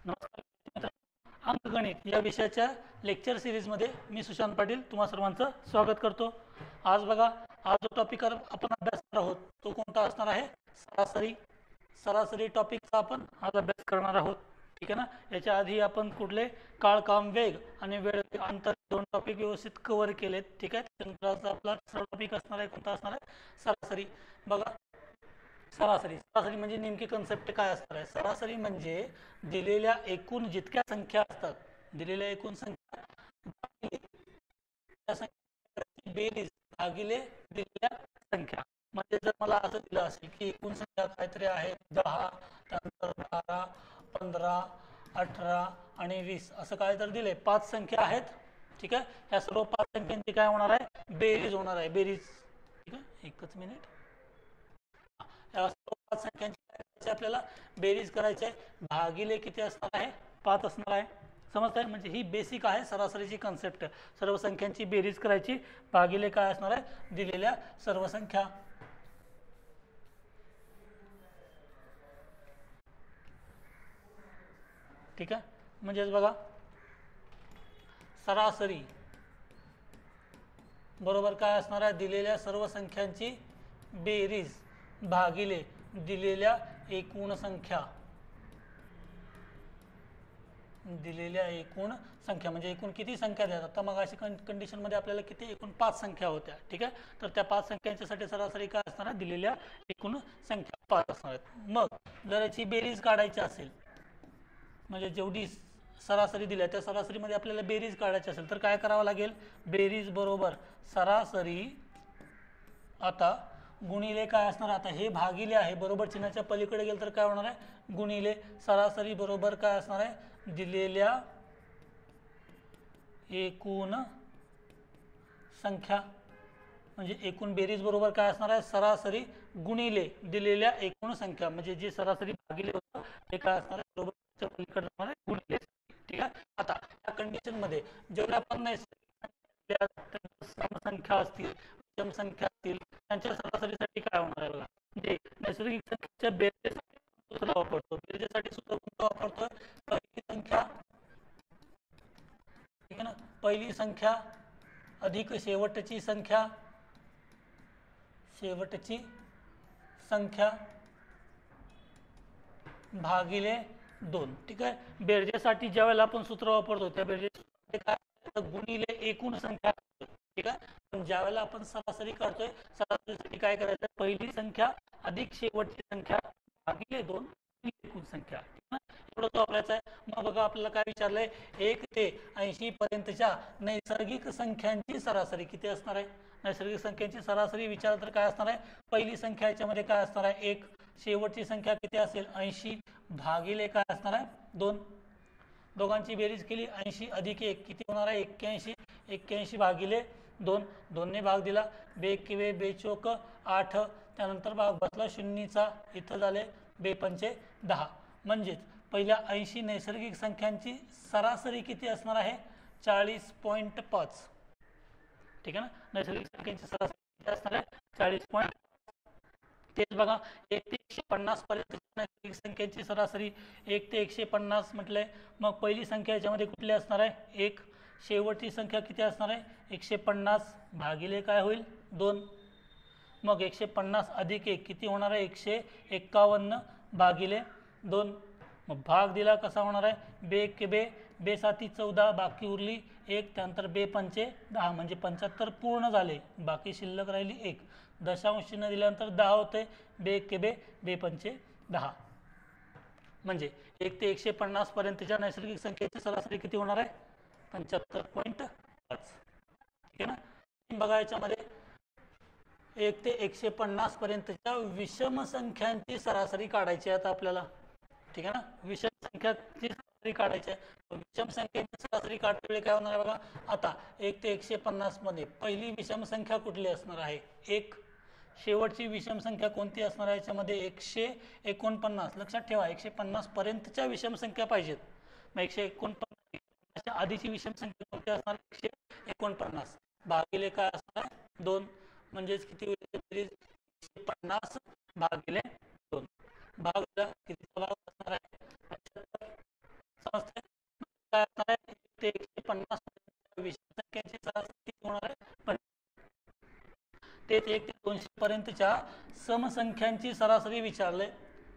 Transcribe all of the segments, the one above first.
नमस्कार मित्रांनो. अंकगणित या विषयाच्या लेक्चर सिरीजमध्ये मी सुशांत पाटील तुम्हा सर्वांचं स्वागत करतो. आज बघा, आज जो टॉपिक आपण अभ्यास करणार आहोत तो कोणता असणार आहे? सरासरी. सरासरी टॉपिकचा आपण आज अभ्यास करणार आहोत. ठीक आहे ना. याच्या आधी आपण कुठले काळ, काम, वेग आणि वेळ अंतर दोन टॉपिक व्यवस्थित कव्हर केलेत. ठीक आहे. त्यानंतर आपला टॉपिक असणार आहे कोणता असणार आहे? सरासरी. बघा, सरासरी सरासरी म्हणजे नेमकी कन्सेप्ट काय असणार आहे? सरासरी म्हणजे दिलेल्या एकूण जितक्या संख्या असतात, दिलेल्या एकूण संख्या त्या संख्येची बेरीज भागिले दिलेल्या संख्या. म्हणजे जर मला असं दिलं असेल की एकूण संख्या काहीतरी आहे 10, त्यानंतर 12, 15, 18 आणि 20 असं काय तर दिले, 5 संख्या आहेत. ठीक आहे. ह्या सर्व 5 संख्यांची काय होणार आहे? बेरीज होणार आहे. बेरीज. ठीक आहे. एकच मिनिट. या सर्व 5 संख्यांची आपल्याला बेरीज करायची आहे. भागिले किती असणार आहे? 5 असणार आहे. समजताय? म्हणजे ही बेसिक आहे सरासरीची कन्सेप्ट. सर्व संख्यांची बेरीज करायची, भागिले काय असणार आहे? दिलेल्या सर्व संख्या. ठीक आहे. म्हणजेच बघा, सरासरी बरोबर काय असणार आहे? दिलेल्या सर्व संख्यांची बेरीज भागिले दिलेल्या एकूण संख्या. दिलेल्या एकूण संख्या म्हणजे एकूण किती संख्या द्या. आता मग अशी कंडिशनमध्ये आपल्याला किती? एकूण 5 संख्या होत्या. ठीक आहे. तर त्या 5 संख्यांच्यासाठी सरासरी काय असणार आहे? दिलेल्या एकूण संख्या 5 असणार आहेत. मग जर याची बेरीज काढायची असेल, म्हणजे जेवढी सरासरी दिल्या त्या सरासरीमध्ये आपल्याला बेरीज काढायची असेल तर काय करावं लागेल? बेरीज बरोबर सरासरी आता गुणिले काय असणार? आता हे भागिले आहे, बरोबर चिन्हाच्या पलीकडे गेलं तर काय होणार आहे? गुणिले सरासरी बरोबर काय असणार आहे? दिलेल्या एकूण संख्या. म्हणजे एकूण बेरीज बरोबर काय असणार आहे? सरासरी गुणिले दिलेल्या एकूण संख्या. म्हणजे जे सरासरी भागिले होतं ते काय असणार आहे? बरोबर पलीकडे असणार आहे गुणिले. ठीक आहे. आता या कंडिशन मध्ये जेवढ्या आपण संख्या असतील, संख्या असतील, त्यांच्या सरासरीसाठी काय होणार आहे बघा. म्हणजे नैसर्गिक संख्येच्या बेरजेसाठी सूत्र वापरतो. बेरजेसाठी सूत्र कोणतं वापरतो? पहिली संख्या, ठीक आहे ना, पहिली संख्या अधिक शेवटची संख्या, शेवटची संख्या भागिले 2. ठीक आहे. बेरजेसाठी ज्या वेळेला आपण सूत्र वापरतो त्या बेरजेसाठी काय? गुणिले एकूण संख्या. ठीक आहे. पण ज्या वेळेला आपण सरासरी काढतोय, सरासरीसाठी काय करायचं? पहिली संख्या अधिक शेवटची संख्या भागिले 2 एकूण संख्या. एवढं तो वापरायचं आहे. मग बघा, आपल्याला काय विचारलंय? 1 ते 80 पर्यंतच्या नैसर्गिक संख्यांची सरासरी किती असणार आहे? नैसर्गिक संख्यांची सरासरी विचारलं तर काय असणार आहे? पहिली संख्या याच्यामध्ये काय असणार आहे? 1. शेवटची संख्या किती असेल? 80 भागिले काय असणार आहे? 2. दोघांची बेरीज केली, 80 अधिक 1 किती होणार आहे? 81. 81 भागिले 2. 2 ने भाग दिला, बेकिवे बेचोक 8. त्यानंतर भाग बसला शून्यचा, इथं झाले बेपंचे 10. म्हणजेच पहिल्या 80 नैसर्गिक संख्यांची सरासरी किती असणार आहे? 40.5. ठीक आहे ना. नैसर्गिक संख्यांची सरासरी किती असणार आहे? 40. तेच बघा, 1 ते 150 पर्यंत नैसर्गिक संख्यांची सरासरी. 1 ते 150 म्हटलंय. मग पहिली संख्या याच्यामध्ये कुठली असणार आहे? 1. शेवटची संख्या किती असणार आहे? 150 भागिले काय होईल? 2. मग 150 अधिक 1 किती होणार आहे? 151 भागिले 2. मग भाग दिला कसा होणार आहे? बे के बे, बे साती 14, बाकी उरली 1. त्यानंतर बे पंचे 10, म्हणजे 75 पूर्ण झाले, बाकी शिल्लक राहिली 1. दशांश चिन्ह दिल्यानंतर 10 होते. बे के बे, बे पंचे 10. म्हणजे 1 ते 150 पर्यंतच्या नैसर्गिक संख्येची सरासरी किती होणार आहे? 75.5. ठीक आहे ना. बघा, याच्यामध्ये 1 ते 150 पर्यंतच्या विषम संख्यांची सरासरी काढायची आहे आता आपल्याला. ठीक आहे ना. विषम संख्याची सरासरी काढायची आहे. विषम संख्येची सरासरी काढते वेळी काय होणार आहे बघा. आता 1 ते 150 मध्ये पहिली विषम संख्या कुठली असणार आहे? 1. शेवटची विषम संख्या कोणती असणार आहे याच्यामध्ये? 149. लक्षात ठेवा, 150 पर्यंतच्या विषम संख्या पाहिजेत. मग 149 आधीची विषम संख्या कोणती असणार? 149 भागिले काय असणार आहे? 2. म्हणजेच किती होईल? 150 भागिले 2. भाग कितीचा भाग असणार आहे? 75. पर्यंतच्या समसंख्यांची सरासरी विचारले,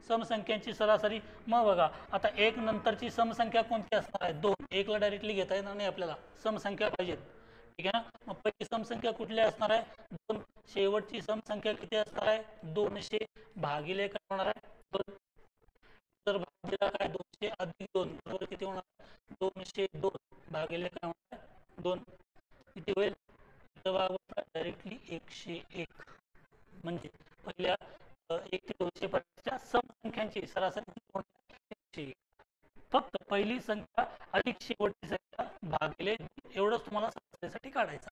समसंख्यांची सरासरी. मग बघा आता एक नंतरची समसंख्या कोणती असणार आहे? 2. एकला डायरेक्टली घेता येणार नाही आपल्याला, समसंख्या पाहिजेत. ठीक आहे ना. मग पहिली समसंख्या कुठली असणार आहे? 2. शेवटची समसंख्या किती असणार आहे? 200 भागिले काय होणार आहे? 2. तर भागिले काय? 200 अधिक 2 बरोबर किती होणार? 202 भागिले काय होणार आहे? 2 किती होईल? डायरेक्टली 101. म्हणजे पहिल्या 1 ते 200 पर्यंतच्या समसंख्यांची सरासरी 101. फक्त पहिली संख्या अधिक शेवटची संख्या भागिले एवढंच तुम्हाला सरासरीसाठी काढायचं.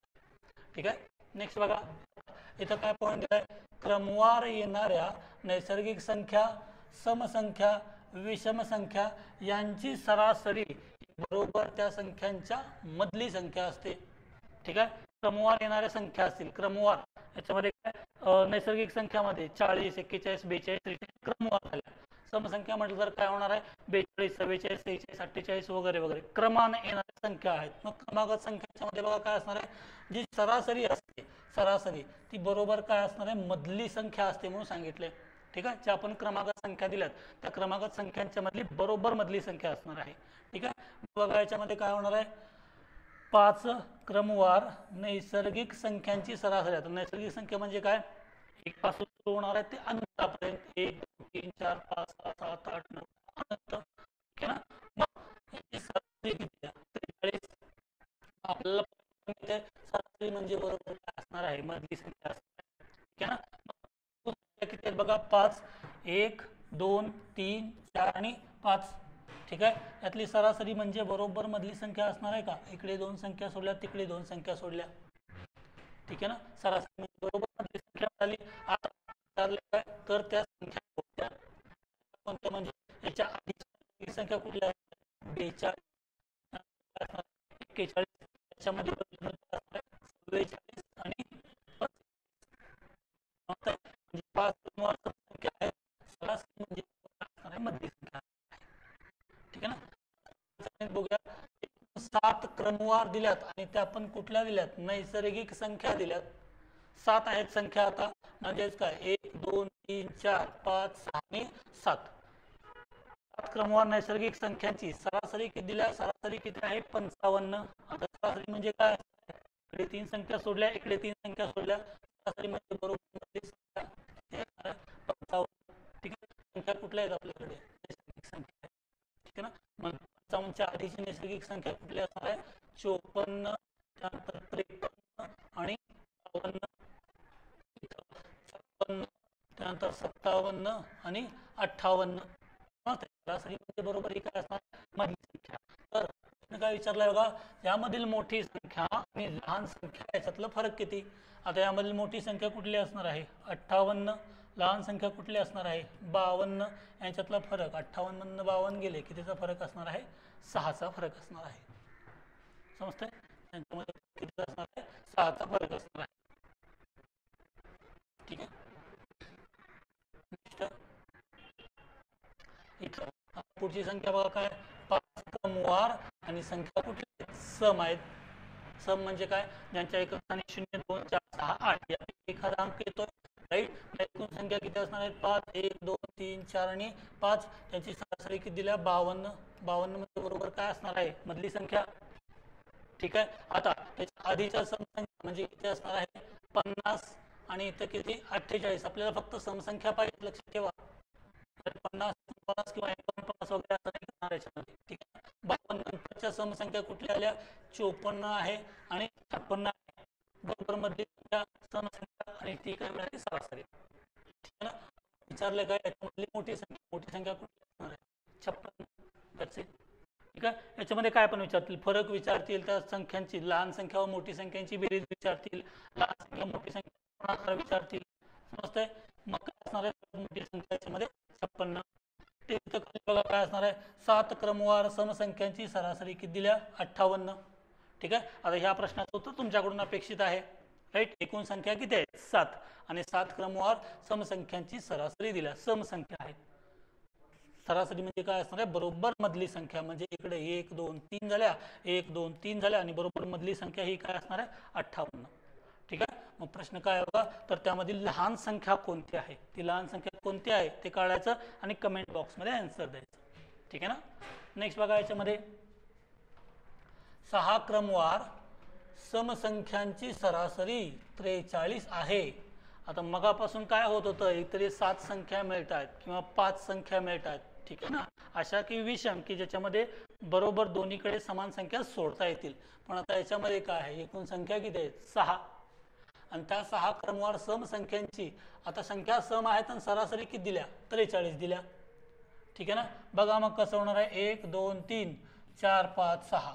ठीक आहे. नेक्स्ट बघा इथं काय पॉईंट दिलाय? क्रमवार येणाऱ्या नैसर्गिक संख्या, समसंख्या, विषम संख्या यांची सरासरी बरोबर त्या संख्यांच्या मधली संख्या असते. ठीक आहे. क्रमवार येणाऱ्या संख्या असतील, क्रमवार याच्यामध्ये काय नैसर्गिक संख्यामध्ये 40, 41, 42, 43 क्रमवार झाल्या. समसंख्या म्हटलं तर काय होणार आहे? 42, 44, 46, 48 वगैरे वगैरे क्रमाने येणाऱ्या संख्या आहेत. मग क्रमागत संख्याच्या मध्ये बघा काय असणार आहे? जी सरासरी असते, सरासरी ती बरोबर काय असणार आहे? मधली संख्या असते म्हणून सांगितले. ठीक आहे. ज्या आपण क्रमागत संख्या दिल्यात त्या क्रमागत संख्यांच्या मधली बरोबर मधली संख्या असणार आहे. ठीक आहे. बघा याच्यामध्ये काय होणार आहे? 5 क्रमवार नैसर्गिक संख्यांची सरासरी. आता नैसर्गिक संख्या म्हणजे काय? 1 पासून सुरू होणार आहे ते अनंतापर्यंत 1 2 3 4 5 6 7 8 9 अनंत. ठीक आहे ना. मग याची सरासरी किती आहे? 43. आपल्याला सरासरी म्हणजे बरोबर काय असणार आहे? मधली संख्या असणार आहे. ठीक आहे ना. किती आहेत बघा? 5 1 2 3 4 आणि 5. ठीक आहे. यातली सरासरी म्हणजे बरोबर मधली संख्या असणार आहे का? इकडे 2 संख्या सोडल्या, तिकडे 2 संख्या सोडल्या. ठीक आहे ना. सरासरी म्हणजे बरोबर मधली संख्या मिळाली. आता काय तर त्या संख्या कोणत्या म्हणजे याच्या आधीची संख्या कुठल्या आहे? 42, 41, याच्यामध्ये 44 आणि 35. म्हणजे 5 संख्या आहे. सरासरी म्हणजे असणार आहे मधली संख्या. ठीक आहे ना. बघूया 7 क्रमवार दिल्यात आणि त्या आपण कुठल्या दिल्यात? नैसर्गिक संख्या दिल्यात. 7 आहेत संख्या. आता म्हणजेच काय? 1 2 3 4 5 6 आणि 7. 7 क्रमवार नैसर्गिक संख्यांची सरासरी किती दिल्या? सरासरी किती आहे? 55. आता सरासरी म्हणजे काय? इकडे 3 संख्या सोडल्या, इकडे 3 संख्या सोडल्या, सरासरी म्हणजे बरोबर संख्या 55. ठीक आहे. संख्या कुठल्या आहेत आपल्याकडे? नैसर्गिक संख्या. ठीक आहे ना. मग 55च्या आधीची नैसर्गिक संख्या कुठली असणार आहे? 54, त्यानंतर 53 आणि 52, 56, त्यानंतर 57 आणि 58. सरासरी म्हणजे बरोबर ही काय असणार? मधली संख्या. तर काय विचारलंय बघा? यामधील मोठी संख्या आणि लहान संख्या याच्यातलं फरक किती? आता यामधील मोठी संख्या कुठली असणार आहे? 58. लहान संख्या कुठली असणार आहे? 52. यांच्यातला फरक 58 मधून 52 गेले कितीचा फरक असणार आहे? 6चा फरक असणार आहे. समजतंय? त्यांच्यामध्ये कितीचा असणार आहे? 6चा फरक असणार आहे. ठीक आहे. इथं पुढची संख्या बघा काय? 5 क्रमवार आणि संख्या कुठली? सम आहेत. सम म्हणजे काय? ज्यांच्या एका स्थानी 0 2 4 6 8 यापैकी एखादा अंक येतोय. राईट. एकूण संख्या किती असणार आहेत? 5 1 2 3 4 आणि 5. त्यांची सरासरी किती दिल्या? 52. 52 मध्ये बरोबर काय असणार आहे? मधली संख्या. ठीक आहे. आता त्याच्या आधीच्या समसंख्या म्हणजे किती असणार आहे? 50 आणि इथं किती? 48. आपल्याला फक्त समसंख्या पाहिजे, लक्षात ठेवा. 50 50 किंवा 49 वगैरे असं नाही करणार याच्यामध्ये. ठीक आहे. 52 नंतरच्या समसंख्या कुठल्या आल्या? 54 आहे आणि 56 आहे. बरोबर मधली संख्या समसंख्या आणि ती काय मिळाली? सरासरी. ठीक आहे ना. विचारलं काय? याच्यामधली मोठी संख्या कुठली असणार आहे? 56. That's it. ठीक आहे. याच्यामध्ये काय पण विचारतील? फरक विचारतील, त्या संख्यांची लहान संख्या व मोठी संख्यांची बेरीज विचारतील, लहान संख्या मोठी संख्या गुणाकार विचारतील. समजतंय? मग काय असणार आहे? मोठी संख्या याच्यामध्ये 56. ते बघा काय असणार आहे? 7 क्रमवार समसंख्यांची सरासरी किती दिल्या? 58. ठीक आहे. आता ह्या प्रश्नाचं उत्तर तुमच्याकडून अपेक्षित आहे. राईट. एकूण संख्या किती आहेत? 7 आणि 7 क्रमवार समसंख्यांची सरासरी दिल्या. समसंख्या आहेत. सरासरी म्हणजे काय असणार आहे? बरोबर मधली संख्या. म्हणजे इकडे 1 2 3 झाल्या, 1 2 3 झाल्या आणि बरोबर मधली संख्या ही काय असणार आहे? 58. ठीक आहे. मग प्रश्न काय होता तर त्यामधील लहान संख्या कोणती आहे, ती लहान संख्या कोणती आहे ते काढायचं आणि कमेंट बॉक्समध्ये आन्सर द्यायचं. ठीक आहे ना. नेक्स्ट बघा याच्यामध्ये 6 क्रमवार समसंख्यांची सरासरी 43 आहे. आता मगापासून काय होत होतं, एकतरी 7 संख्या मिळत आहेत किंवा 5 संख्या मिळत आहेत. ठीक आहे ना. अशा की विषम की ज्याच्यामध्ये बरोबर दोन्हीकडे समान संख्या सोडता येतील. पण आता याच्यामध्ये काय आहे, एकूण संख्या किती आहे 6 आणि त्या 6 क्रमवार समसंख्यांची आता संख्या सम आहेत आणि सरासरी किती दिल्या 43 दिल्या. ठीक आहे ना. बघा मग कसं होणार आहे 1 2 3 4 5 6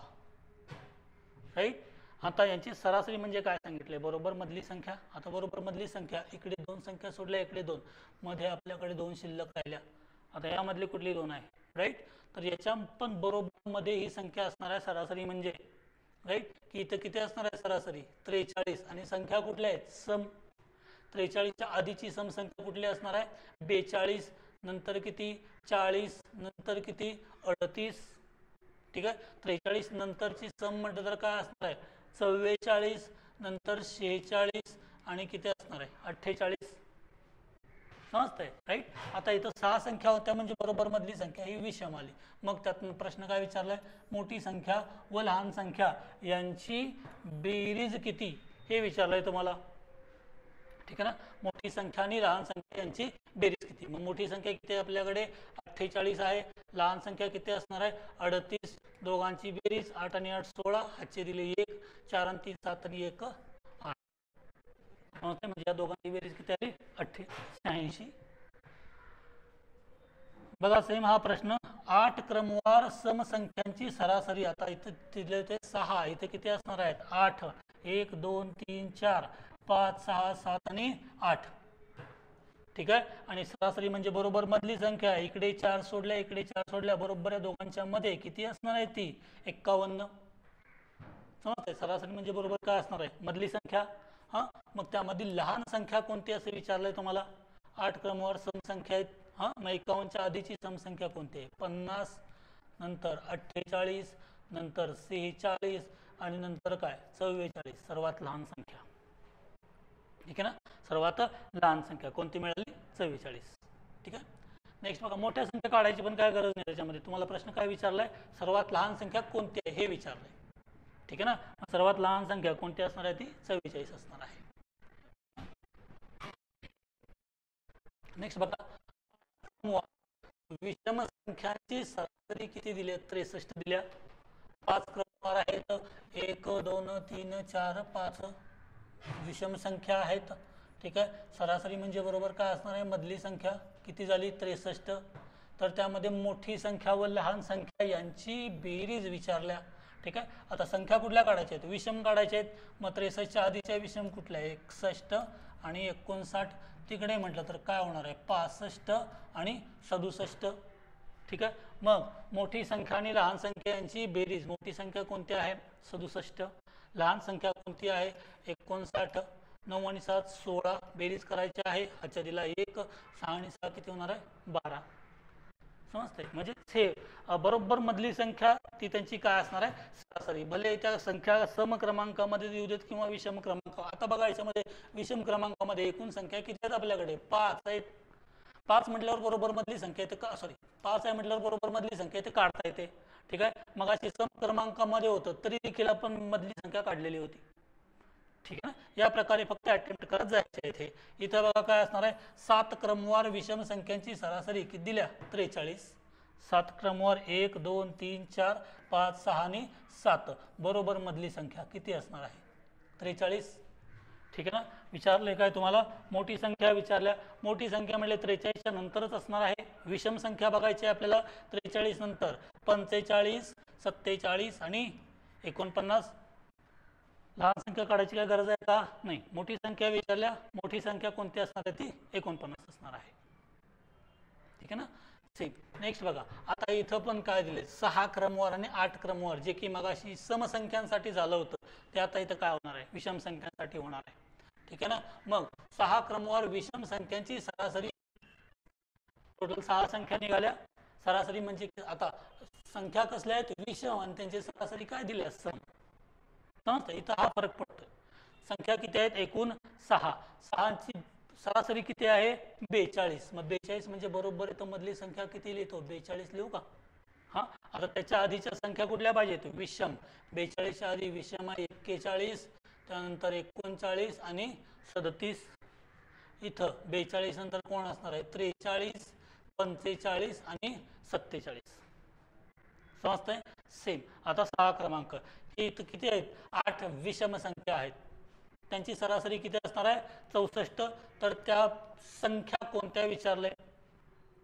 राईट. आता यांची सरासरी म्हणजे काय सांगितले बरोबर मधली संख्या. आता बरोबर मधली संख्या इकडे 2 संख्या सोडल्या इकडे 2 मध्ये आपल्याकडे 2 शिल्लक राहिल्या. आता यामधली कुठली 2 आहे राईट. तर याच्या पण बरोबर मध्ये ही संख्या असणार आहे सरासरी म्हणजे राईट की इथं किती असणार आहे सरासरी 43 आणि संख्या कुठल्या आहेत सम. 43च्या आधीची सम संख्या कुठली असणार आहे 42 नंतर किती 40 नंतर किती 38. ठीक आहे. 43 नंतरची सम म्हटलं तर काय असणार आहे 44 नंतर 46 आणि किती असणार आहे 48. समजतंय राईट. आता इथं 6 संख्या होत्या म्हणजे बरोबर मधली संख्या ही विषम आली. मग त्यातून प्रश्न काय विचारलाय मोठी संख्या व लहान संख्या यांची बेरीज किती हे विचारलंय तुम्हाला. ठीक आहे ना. मोठी संख्या आणि लहान संख्या यांची बेरीज किती. मग मोठी संख्या किती आहे आपल्याकडे 48 आहे. लहान संख्या किती असणार आहे 38. दोघांची बेरीज 8 आणि 8 16 हातचे दिले 1 4 आणि 3 7 आणि 1 8. म्हणजे या दोघांची बेरीज किती आली 86. बघा सेम हा प्रश्न 8 क्रमवार समसंख्यांची सरासरी. आता इथे दिले ते 6 इथे किती असणार आहेत 8 1 2 3 4 5 6 7 आणि 8. ठीक आहे. आणि सरासरी म्हणजे बरोबर मधली संख्या आहे. इकडे 4 सोडल्या इकडे 4 सोडल्या बरोबर या दोघांच्या मध्ये किती असणार आहे ती 51. समजतंय. सरासरी म्हणजे बरोबर काय असणार आहे मधली संख्या. हा मग त्यामधील लहान संख्या कोणती असे विचारलंय तुम्हाला. 8 क्रमवार समसंख्या आहेत. हा मग 51च्या आधीची समसंख्या कोणती आहे 50 नंतर 48 नंतर 46 आणि नंतर काय 44 सर्वात लहान संख्या. ठीक आहे ना. सर्वात लहान संख्या कोणती मिळाली 44. ठीक आहे. नेक्स्ट बघा मोठ्या संख्या काढायची पण काय गरज नाही. त्याच्यामध्ये तुम्हाला प्रश्न काय विचारलाय सर्वात लहान संख्या कोणती आहे हे विचारलंय. ठीक आहे ना. सर्वात लहान संख्या कोणती असणार आहे ती 44 असणार आहे. नेक्स्ट बघा विषम संख्यांची सरासरी किती दिल्या 63 दिल्या. 5 क्रमवार आहेत 1 2 3 4 5 विषम संख्या आहेत. ठीक आहे. सरासरी म्हणजे बरोबर काय असणार आहे मधली संख्या किती झाली 63. तर त्यामध्ये मोठी संख्या व लहान संख्या यांची बेरीज विचारल्या. ठीक आहे. आता संख्या कुठल्या काढायच्या आहेत विषम काढायच्या आहेत. मग 63च्या आधीच्या विषम कुठल्या 61 आणि 59. तिकडे म्हटलं तर काय होणार आहे 65 आणि 67. ठीक आहे. मग मोठी संख्या आणि लहान संख्या यांची बेरीज मोठी संख्या कोणती आहे 67. लहान संख्या कोणती आहे 59. 9 आणि 7 16 बेरीज करायची आहे. हातच्या दिला 1 6 आणि 6 किती होणार आहे 12. समजतंय. म्हणजे हे बरोबर मधली संख्या ती त्यांची काय असणार आहे सरासरी. भले त्या संख्या सम क्रमांकामध्ये येऊ देत किंवा विषम क्रमांक. आता बघा याच्यामध्ये विषम क्रमांकामध्ये एकूण संख्या किती आहेत आपल्याकडे 5 आहेत. 5 म्हटल्यावर बरोबर मधली संख्या येते का 5 आहे म्हटल्यावर बरोबर मधली संख्या येते काढता येते. ठीक आहे. मग अशी सम क्रमांकामध्ये होतं तरी देखील आपण मधली संख्या काढलेली होती. ठीक आहे ना. या प्रकारे फक्त अटेम्प्ट करत जायचे इथे. इथं बघा काय असणार आहे 7 क्रमवार विषम संख्यांची सरासरी किती दिल्या 43. 7 क्रमवार 1 2 3 4 5 6 आणि 7 बरोबर मधली संख्या किती असणार आहे 43. ठीक आहे ना. विचारलंय काय तुम्हाला मोठी संख्या विचारल्या. मोठी संख्या म्हणजे 43च्या नंतरच असणार आहे. विषम संख्या बघायची आपल्याला 43 नंतर 45 47 आणि 49. लहान संख्या काढायची काय गरज आहे का नाही. मोठी संख्या विचारल्या. मोठी संख्या कोणती असणार आहे ती 49 असणार आहे. ठीक आहे ना. सेम. नेक्स्ट बघा आता इथं पण काय दिले 6 क्रमवार आणि 8 क्रमवार जे की मगाशी समसंख्यांसाठी झालं होतं ते आता इथं काय होणार आहे विषम संख्यांसाठी होणार आहे. ठीक आहे ना. मग 6 क्रमवार विषम संख्यांची सरासरी टोटल 6 संख्या निघाल्या. सरासरी म्हणजे आता संख्या कसल्या आहेत विषम आणि त्यांची सरासरी काय दिल्या सम. समजतं. इथं हा फरक पडतोय. संख्या किती आहेत एकूण 6. 6ची सरासरी किती आहे 42. मग 42 म्हणजे बरोबर इथं मधली संख्या किती लिहितो 42 लिहू का? हा, आता त्याच्या आधीच्या संख्या कुठल्या पाहिजेत विषम. 42च्या आधी विषम आहे 41, त्यानंतर 39 आणि 37. इथं 42 नंतर कोण असणार आहे 43, 45 आणि 47. समजतंय सेम. आता 6 क्रमांक हे इथं किती आहेत 8 विषम संख्या आहेत, त्यांची सरासरी किती असणार आहे 64. तर त्या संख्या कोणत्या विचारलंय,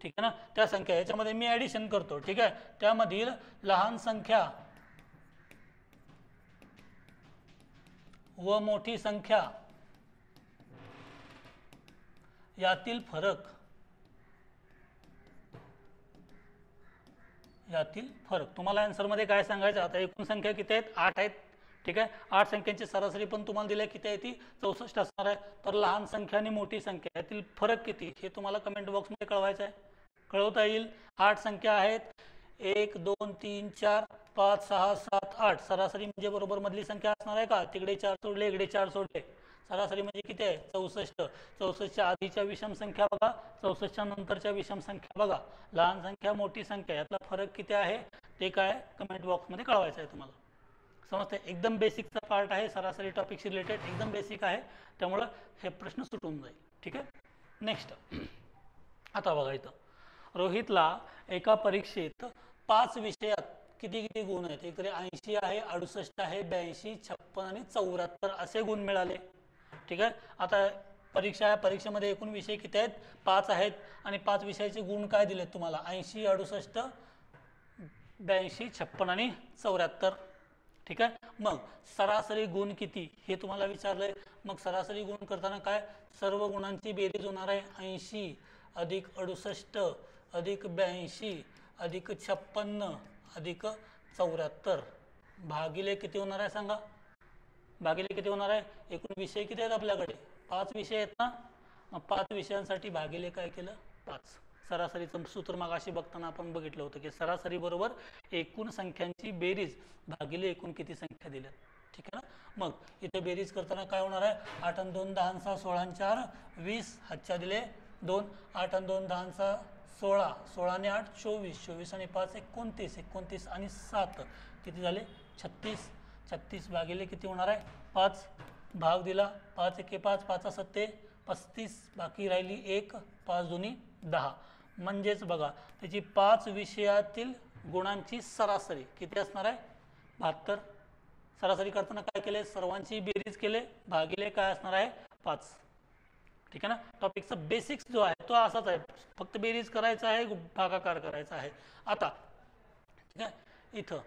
ठीक आहे ना, त्या संख्या याच्यामध्ये मी ऍडिशन करतो, ठीक आहे. त्यामधील लहान संख्या व मोठी संख्या यातील फरक तुम्हाला आन्सर मध्ये काय सांगायचं. आता एकूण संख्या किती आहेत 8 आहेत, ठीक आहे. 8 संख्यांची सरासरी पण तुम्हाला दिली किती आहे ती 64 असणार आहे. तर लहान संख्या आणि मोठी संख्या यातील फरक किती हे तुम्हाला कमेंट बॉक्समध्ये कळवायचं आहे. कळवता येईल. 8 संख्या आहेत 1 2 3 4 5 6 7 8. सरासरी म्हणजे बरोबर मधली संख्या असणार आहे का, तिकडे 4 सोडले इकडे 4 सोडले, सरासरी म्हणजे किती आहे 64. 64च्या आधीच्या विषम संख्या बघा, 64च्या नंतरच्या विषम संख्या बघा, लहान संख्या मोठी संख्या यातला फरक किती आहे ते काय कमेंट बॉक्समध्ये कळवायचं आहे तुम्हाला. समजतंय. एकदम बेसिकचा पार्ट आहे, सरासरी टॉपिकशी रिलेटेड एकदम बेसिक आहे, त्यामुळं हे प्रश्न सुटून जाईल, ठीक आहे. नेक्स्ट आता बघा इथं रोहितला एका परीक्षेत 5 विषयात किती किती गुण आहेत, इकडे 80 आहे 68 आहे 82 56 आणि 74 असे गुण मिळाले, ठीक आहे. आता परीक्षा आहे, परीक्षेमध्ये एकूण विषय किती आहेत 5 आहेत आणि 5 विषयाचे गुण काय दिलेत तुम्हाला 80 68 82 56 आणि 74, ठीक आहे. मग सरासरी गुण किती हे तुम्हाला विचारलंय. मग सरासरी गुण करताना काय सर्व गुणांची बेरीज होणार आहे 80 अधिक 68 अधिक 82 अधिक 56 अधिक 74 भागिले किती होणार आहे सांगा, भागिले किती होणार आहे. एकूण विषय किती आहेत आपल्याकडे 5 विषय आहेत ना, मग 5 विषयांसाठी भागिले काय केलं 5. सरासरीचं सूत्र मगाशी बघताना आपण बघितलं होतं की सरासरी बरोबर एकूण संख्यांची बेरीज भागिले एकूण किती संख्या दिल्या, ठीक आहे ना. मग इथे बेरीज करताना काय होणार आहे 8 आणि 2 10 6 16 आणि 4 20 हातच्या दिले 2, 8 आणि 2 10 6 16, 16 आणि 8 24, 24 आणि 5 29, 29 आणि 7 किती झाले 36. 36 भागिले किती होणार आहे 5, भाग दिला 5 1 5 5 7 35, बाकी राहिली 1, 5 2 10. म्हणजेच बघा त्याची 5 विषयातील गुणांची सरासरी किती असणार आहे 72. सरासरी करताना काय केले सर्वांची बेरीज केले भागिले काय असणार आहे 5, ठीक आहे ना. टॉपिकचा बेसिक्स जो आहे तो असाच आहे, फक्त बेरीज करायचा आहे भागाकार करायचा आहे. आता ठीक आहे इथं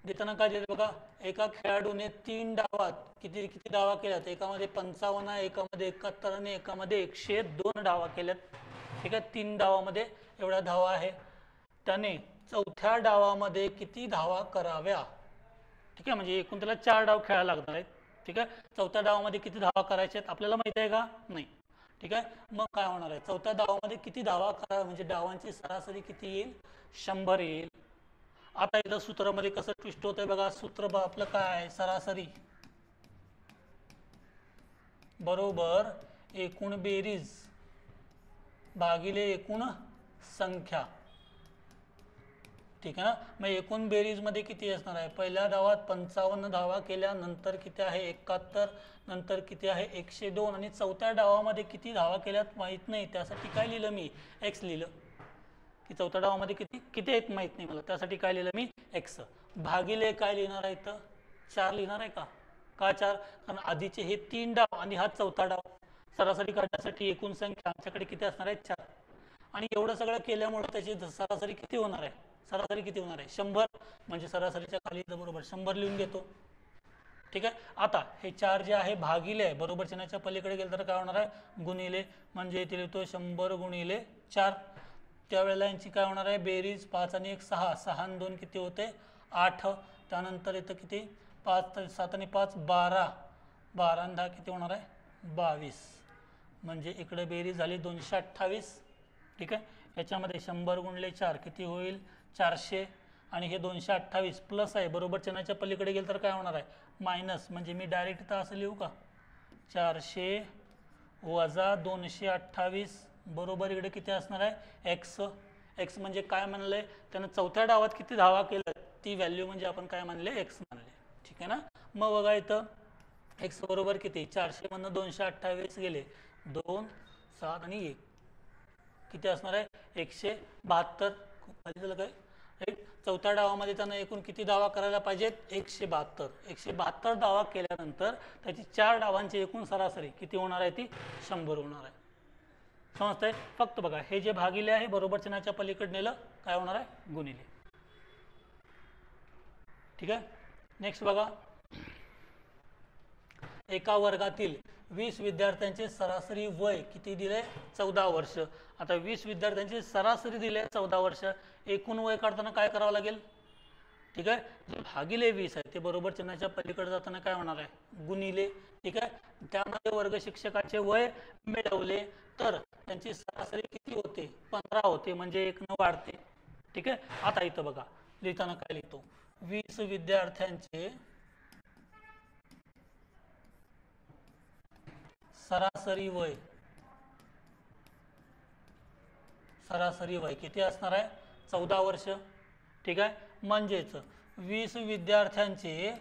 देताना काय दिलं बघा एका खेळाडूने 3 डावात किती किती डावा केल्यात, एकामध्ये 55 एकामध्ये 71 आणि एकामध्ये 102 डावा केल्यात, ठीक आहे. 3 डावामध्ये एवढा धावा आहे. त्याने चौथ्या डावामध्ये किती धावा कराव्या, ठीक आहे. म्हणजे एकूण त्याला 4 डाव खेळायला लागणार आहेत, ठीक आहे. चौथ्या डावामध्ये किती धावा करायच्या आहेत आपल्याला माहिती आहे का नाही, ठीक आहे. मग काय होणार आहे चौथ्या डावामध्ये किती धावा करा म्हणजे डावांची सरासरी किती येईल 100 येईल. आता इथं सूत्रामध्ये कसं ट्विस्ट होतंय बघा, सूत्र आपलं काय आहे सरासरी बरोबर एकूण बेरीज भागिले एकूण संख्या, ठीक आहे ना. मग एकूण बेरीज मध्ये किती असणार आहे पहिल्या डावात 55 धावा केल्या, नंतर किती आहे 71, नंतर किती आहे 102 आणि चौथ्या डावामध्ये किती धावा केल्यात माहित नाही, त्यासाठी काय लिहिलं मी x लिहिलं की चौथ्या डावामध्ये किती किती आहेत माहित नाही मला, त्यासाठी काय लिहिलं मी x भागिले काय लिहिणार आहे इथं 4 लिहिणार आहे का 4, कारण आधीचे हे 3 डाव आणि हा चौथा डाव, सरासरी काढण्यासाठी एकूण संख्या आमच्याकडे किती असणार आहे 4. आणि एवढं सगळं केल्यामुळे त्याची सरासरी किती होणार आहे, सरासरी किती होणार आहे 100, म्हणजे सरासरीच्या खाली बरोबर 100 लिहून घेतो, ठीक आहे. आता हे 4 जे आहे भागिले आहे बरोबर चिन्हाच्या पलीकडे गेलं तर काय होणार आहे गुणिले, म्हणजे इथे लिहितो 100 गुणिले 4. त्यावेळेला यांची काय होणार आहे बेरीज 5 आणि 1 6, 6 आणि 2 किती होते 8, त्यानंतर इथं किती 5 7 आणि 5 12, 12 आणि 10 किती होणार आहे 22, म्हणजे इकडे बेरीज झाली 228, ठीक आहे. याच्यामध्ये 100 गुणिले 4 किती होईल 400 आणि हे 228 प्लस आहे बरोबर चिन्हाच्या पलीकडे गेलं तर काय होणार आहे मायनस, म्हणजे मी डायरेक्ट इथं असं लिहू का 400 वजा 228 बरोबर इकडे किती असणार आहे एक्स. एक्स म्हणजे काय म्हणलंय त्यानं चौथ्या डावात किती धावा केलं ती व्हॅल्यू म्हणजे आपण काय मानले एक्स मानले. ठीक आहे ना. मग बघा इथं एक्स बरोबर किती 400 मधनं 228 गेले 2 7 आणि 1 किती असणार आहे 172. खाली झालं काय राईट. चौथ्या डावामध्ये त्यानं एकूण किती दावा करायला पाहिजेत 172 दावा केल्यानंतर त्याची 4 डावांची एकूण सरासरी किती होणार आहे ती 100 होणार आहे. समजतंय. फक्त बघा हे जे भागिले आहे बरोबर चिन्हाच्या पलीकडे नेलं काय होणार आहे गुणिले. ठीक आहे. नेक्स्ट बघा एका वर्गातील 20 विद्यार्थ्यांचे सरासरी वय किती दिले 14 वर्ष. आता 20 विद्यार्थ्यांचे सरासरी दिले 14 वर्ष. एकूण वय काढताना काय करावं लागेल. ठीक आहे. जे भागिले 20 आहे ते बरोबर चिन्हाच्या पलीकडे जाताना काय होणार आहे गुणिले. ठीक आहे. त्यामध्ये वर्ग शिक्षकाचे वय मिळवले तर त्यांची सरासरी किती होते 15 होते म्हणजे 1 न वाढते. ठीक आहे. आता इथं बघा लिहिताना काय लिहितो 20 विद्यार्थ्यांचे सरासरी वय किती असणार आहे 14 वर्ष. ठीक आहे. म्हणजेच 20 विद्यार्थ्यांचे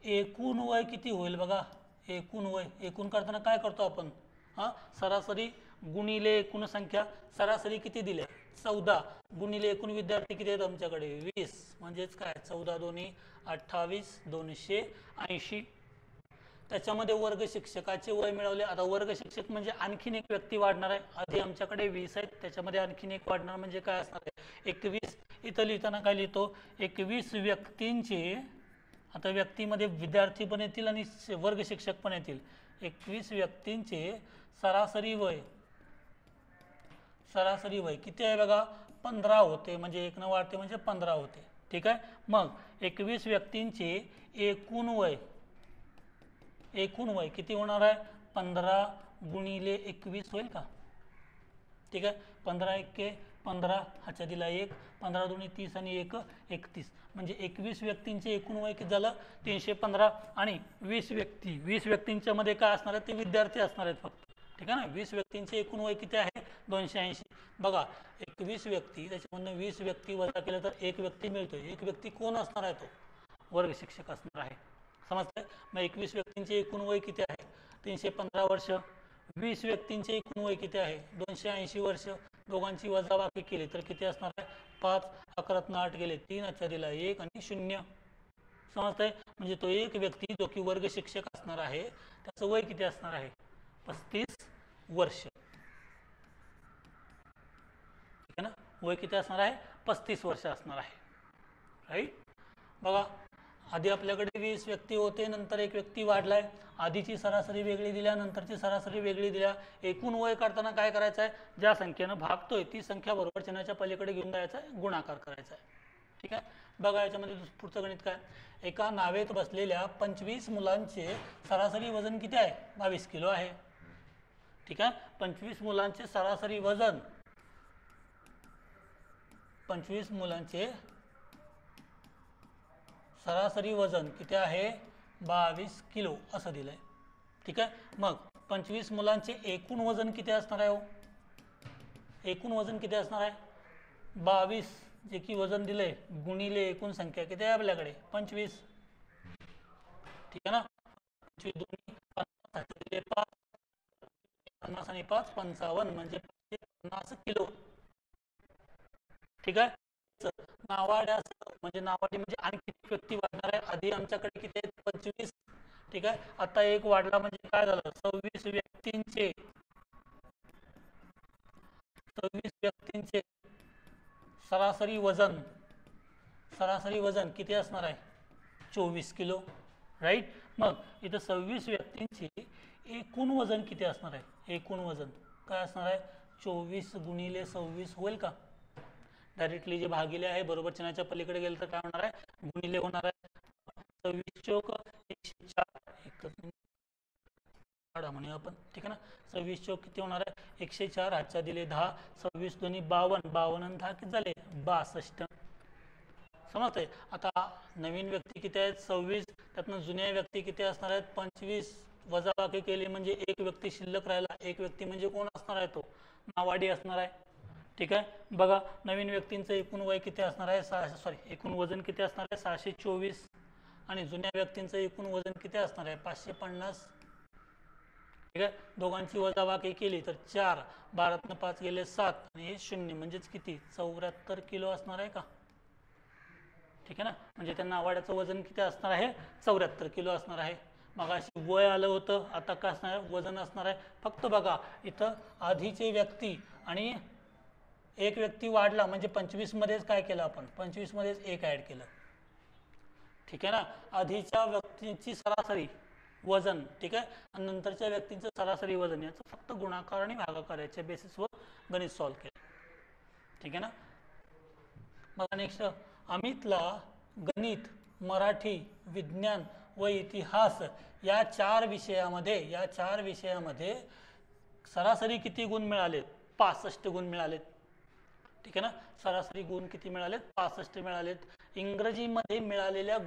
एकूण वय किती होईल बघा. एकूण वय एकूण करताना काय करतो आपण सरासरी गुणिले एकूण संख्या. सरासरी किती दिल्या 14 गुणिले एकूण विद्यार्थी किती आहेत आमच्याकडे 20 म्हणजेच काय 14 दोन्ही 28 280. त्याच्यामध्ये वर्ग शिक्षकाचे वय मिळवले. आता वर्ग शिक्षक म्हणजे आणखीन एक व्यक्ती वाढणार आहे. आधी आमच्याकडे 20 आहेत त्याच्यामध्ये आणखीन एक वाढणार म्हणजे काय असणार आहे 21. इथं लिहिताना काय लिहितो 21 व्यक्तींचे. आता व्यक्तीमध्ये विद्यार्थी पण येतील आणि वर्ग शिक्षक पण येतील. 21 व्यक्तींचे सरासरी वय किती आहे बघा 15 होते म्हणजे 1 न वाढते म्हणजे 15 होते. ठीक आहे. मग 21 व्यक्तींचे एकूण वय किती होणार आहे 15 गुणिले 21 होईल का. ठीक आहे. 15 1 15 हाच्या दिला 1 15 दोन्ही 30 आणि 1 31 म्हणजे 21 व्यक्तींचे एकूण वय किती झालं 315. आणि 20 व्यक्तींच्या मध्ये काय असणार आहे ते विद्यार्थी असणार आहेत फक्त. ठीक आहे ना. 20 व्यक्तींचे एकूण वय किती आहे 280. बघा 21 व्यक्ती त्याच्यामधून 20 व्यक्ती वजा केलं तर एक व्यक्ती मिळतोय. एक व्यक्ती कोण असणार आहे तो वर्ग शिक्षक असणार आहे. समजतंय. मग 21 व्यक्तींचे एकूण वय किती आहे 315 वर्ष. 20 व्यक्तींचे एकूण वय किती आहे 280 वर्ष. दोघांची वजाबाकी केली तर किती असणार आहे 5 11 8 गेले 3 हाच्या दिला 1 आणि 0. समजतंय. म्हणजे तो एक व्यक्ती जो की वर्ग शिक्षक असणार आहे त्याचं वय किती असणार आहे 35 वर्ष. ठीक आहे ना. वय किती असणार आहे 35 वर्ष असणार आहे. राईट. बघा आधी आपल्याकडे 20 व्यक्ती होते नंतर एक व्यक्ती वाढलाय. आधीची सरासरी वेगळी दिल्या नंतरची सरासरी वेगळी दिल्या. एकूण वय काढताना काय करायचं आहे ज्या संख्येनं भागतोय ती संख्या बरोबर चिन्हाच्या पलीकडे घेऊन जायचं आहे गुणाकार करायचा आहे. ठीक आहे. बघा याच्यामध्ये पुढचं गणित काय एका नावेत बसलेल्या 25 मुलांचे सरासरी वजन किती आहे 22 किलो आहे. ठीक आहे. 25 मुलांचे सरासरी वजन 25 मुलांचे सरासरी वजन किती आहे 22 किलो असं दिलंय. ठीक आहे. मग 25 मुलांचे एकूण वजन किती असणार आहे एकूण वजन किती असणार आहे 22 जे की वजन दिलंय गुणिले एकूण संख्या किती आहे आपल्याकडे 25. ठीक आहे ना. 25 दोन्ही 50 आणि 5 55 म्हणजे 50 किलो. ठीक आहे. नावाडी म्हणजे आणखी व्यक्ती वाढणार आहे. आधी आमच्याकडे किती आहेत 25. ठीक आहे. आता एक वाढला म्हणजे काय झालं 26 व्यक्तींचे सरासरी वजन किती असणार आहे 24 किलो. राईट. मग इथं 26 व्यक्तींचे एकूण वजन किती असणार आहे एकूण वजन काय असणार आहे 24 गुणिले 26 होईल का. डायरेक्टली जे भागिले आहे बरोबर चिन्हाच्या पलीकडे गेलं तर काय होणार आहे गुणिले होणार आहे. 26 चौक 104 म्हणूया आपण. ठीक आहे ना. 26 चौक किती होणार आहे 104 हातच्या दिले 10 26 दोन्ही 52 52 आणि 10 किती झाले 62. समजतंय. आता नवीन व्यक्ती किती आहेत 26 त्यातनं जुन्या व्यक्ती किती असणार आहेत 25 वजाबाकी केली म्हणजे एक व्यक्ती शिल्लक राहिला. एक व्यक्ती म्हणजे कोण असणार आहे? तो नावाडी असणार आहे. ठीक आहे, बघा नवीन व्यक्तींचं एकूण वय किती असणार आहे? एकूण वजन किती असणार आहे? 624. आणि जुन्या व्यक्तींचं एकूण वजन किती असणार आहे? 550. ठीक आहे, दोघांची वजाबाकी केली तर 4, 12 5 गेले 7 आणि हे 0 म्हणजेच किती? 74 किलो असणार आहे का? ठीक आहे ना, म्हणजे त्या नावाड्याचं वजन किती असणार आहे? 74 किलो असणार आहे. मग अशी वय आलं होतं, आता काय असणार आहे? वजन असणार आहे. फक्त बघा इथं आधीचे व्यक्ती आणि एक व्यक्ती वाढला म्हणजे 25 मध्येच काय केलं आपण? 25 मध्येच एक ऍड केलं. ठीक आहे ना, आधीच्या व्यक्तींची सरासरी वजन, ठीक आहे, आणि नंतरच्या व्यक्तींचं सरासरी वजन याचं फक्त गुणाकार आणि भागाकार याच्या बेसिसवर गणित सॉल्व्ह केलं. ठीक आहे ना. बघा नेक्स्ट, अमितला गणित, मराठी, विज्ञान व इतिहास या चार विषयामध्ये सरासरी किती गुण मिळाले? 65 गुण मिळालेत. ठीक आहे ना, सरासरी गुण किती मिळालेत? 65 मिळालेत. इंग्रजीमध्ये मिळालेल्या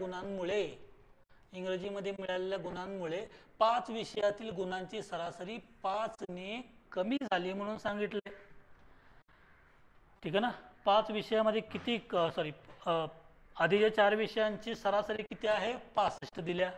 गुणांमुळे 5 विषयातील गुणांची सरासरी 5 ने कमी झाली म्हणून सांगितले. ठीक आहे ना, 5 विषयामध्ये किती आधीच्या 4 विषयांची सरासरी किती आहे? 65 दिल्या.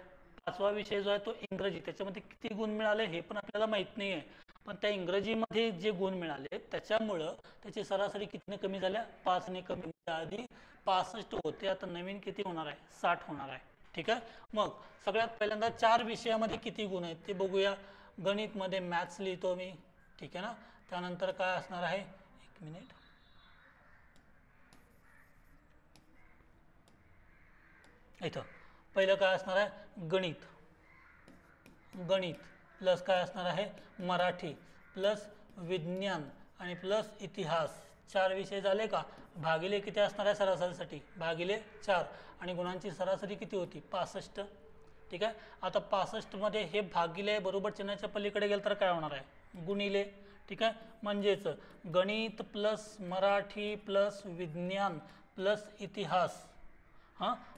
5वा विषय जो आहे तो इंग्रजी, त्याच्यामध्ये किती गुण मिळाले हे पण आपल्याला माहित नाही आहे. पण त्या इंग्रजीमध्ये जे गुण मिळाले त्याच्यामुळं त्याची सरासरी कितीने कमी झाल्या? 5 ने कमी. आधी 65 होते, आता नवीन किती होणार आहे? 60 होणार आहे. ठीक आहे, मग सगळ्यात पहिल्यांदा 4 विषयामध्ये किती गुण आहेत ते बघूया. गणितमध्ये मॅथ्स लिहितो मी. ठीक आहे ना, त्यानंतर काय असणार आहे? 1 मिनिट. इथं पहिलं काय असणार आहे? गणित प्लस काय असणार आहे? मराठी प्लस विज्ञान आणि प्लस इतिहास. 4 विषय झाले का? भागिले किती असणार आहे सरासरीसाठी? भागिले 4. आणि गुणांची सरासरी किती होती? 65. ठीक आहे, आता 65 मध्ये हे भागिले बरोबर चिन्हाच्या पलीकडे गेलं तर काय होणार आहे? गुणिले. ठीक आहे, म्हणजेच गणित प्लस मराठी प्लस विज्ञान प्लस इतिहास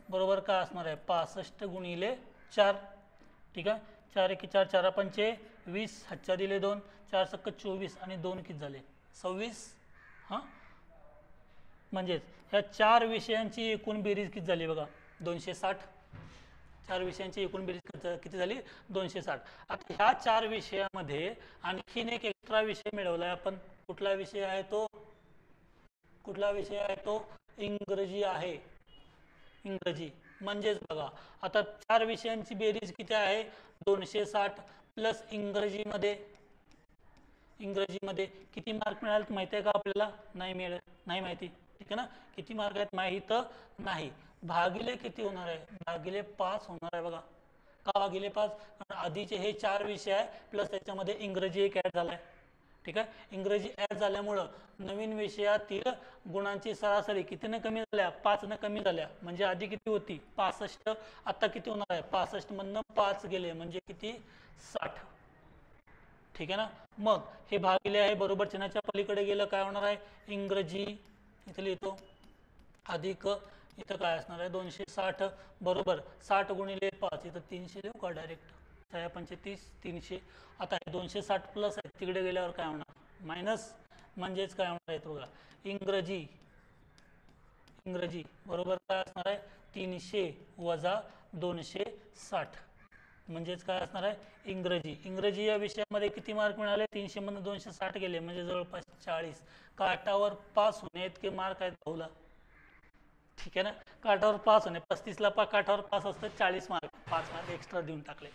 बरोबर काय असणार आहे? 65 गुणिले 4. ठीक आहे, 4 1 4 4 पंचे 20, हातच्या दिले 2, 4 सक्क 24 आणि 2 किती झाले? 26. म्हणजेच ह्या 4 विषयांची एकूण बेरीज किती झाली बघा? 260. 4 विषयांची एकूण बेरीज किती झाली? 260. आता ह्या 4 विषयामध्ये आणखीन एक एक्स्ट्रा विषय मिळवलाय आपण. कुठला विषय आहे तो? इंग्रजी आहे. इंग्रजी म्हणजेच बघा आता 4 विषयांची बेरीज किती आहे? 260 प्लस इंग्रजीमध्ये किती मार्क मिळाले माहिती आहे का आपल्याला? नाही माहिती. ठीक आहे ना, किती मार्क आहेत माहित नाही. भागिले किती होणार आहे? भागिले 5 होणार आहे बघा. का भागिले 5? आधीचे हे 4 विषय आहे प्लस त्याच्यामध्ये इंग्रजी एक ऍड झालाय. ठीक आहे, इंग्रजी ऍड झाल्यामुळं नवीन विषयातील गुणांची सरासरी कितीने कमी झाल्या? 5 ने कमी झाल्या. म्हणजे आधी किती होती? 65. आता किती होणार आहे? 65 मधनं 5 गेले म्हणजे किती? 60. ठीक आहे ना, मग हे भागिले आहे बरोबर चिन्हाच्या पलीकडे गेलं काय होणार आहे? इंग्रजी इथे लिहितो अधिक इथं काय असणार आहे? 260 बरोबर 60 गुणिले 5 इथं 300 देऊ का डायरेक्ट? 6 पंचे 30, 300. आता 260 प्लस आहे, तिकडे गेल्यावर काय होणार? मायनस. म्हणजेच काय होणार आहे बघा? इंग्रजी बरोबर काय असणार आहे? 300 वजा 260 म्हणजेच काय असणार आहे? इंग्रजी या विषयामध्ये किती मार्क मिळाले? 300 मधून 260 गेले म्हणजे जवळपास 40. काटावर पास होणे इतके मार्क आहेत भाऊला. ठीक आहे ना, काठावर पास होणे 35ला काठावर पास असतं, 40 मार्क 5 मार्क एक्स्ट्रा देऊन टाकले.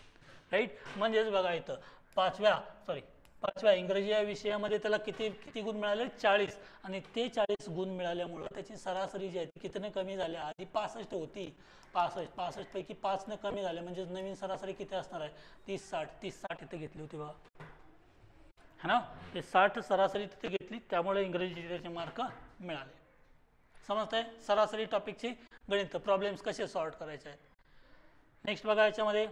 राईट, म्हणजेच बघा इथं पाचव्या इंग्रजी या विषयामध्ये त्याला किती गुण मिळाले? 40. आणि ते 40 गुण मिळाल्यामुळं त्याची सरासरी जी आहे ती कितीने कमी झाल्या? आधी 65 होती, 65 पैकी 5 ने कमी झाले म्हणजे नवीन सरासरी किती असणार आहे? 30-60 इथे घेतली होती बघा. है ना, ते 60 सरासरी तिथे घेतली त्यामुळे इंग्रजीचे त्याचे मार्क मिळाले. समजतंय? सरासरी टॉपिकची गणित प्रॉब्लेम्स कसे सॉल्व्ह करायचे आहेत. नेक्स्ट बघा, याच्यामध्ये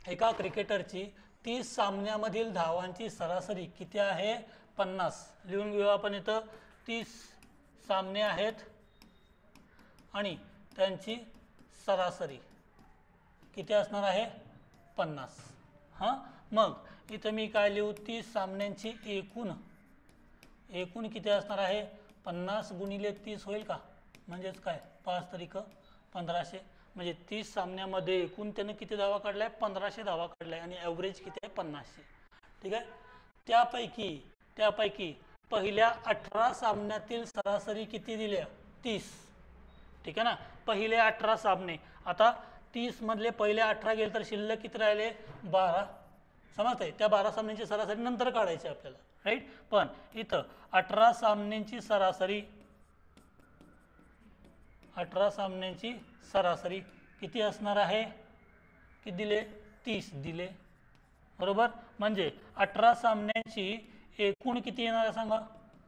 एका क्रिकेटरची 30 सामन्यामधील धावांची सरासरी किती आहे? 50. लिहून घेऊ आपण इथं. 30 सामने आहेत आणि त्यांची सरासरी किती असणार आहे? 50. हां मग इथं मी काय लिहू 30 सामन्यांची एकूण किती असणार आहे 50 गुणिले 30 होईल का म्हणजेच काय 5 तारीख 1500 म्हणजे 30 सामन्यामध्ये एकूण त्याने किती धावा काढलाय 1500 धावा काढलाय आणि ॲव्हरेज किती आहे 50. ठीक आहे. त्यापैकी पहिल्या 18 सामन्यातील सरासरी किती दिल्या 30. ठीक आहे ना पहिले 18 सामने आता 30 मधले पहिले 18 गेले तर शिल्लक किती राहिले 12 समजतंय त्या 12 सामन्यांची सरासरी नंतर काढायची आपल्याला राईट. पण इथं 18 सामन्यांची सरासरी किती असणार आहे किती दिले 30 दिले बरोबर. म्हणजे 18 सामन्यांची एकूण किती येणार आहे सांगा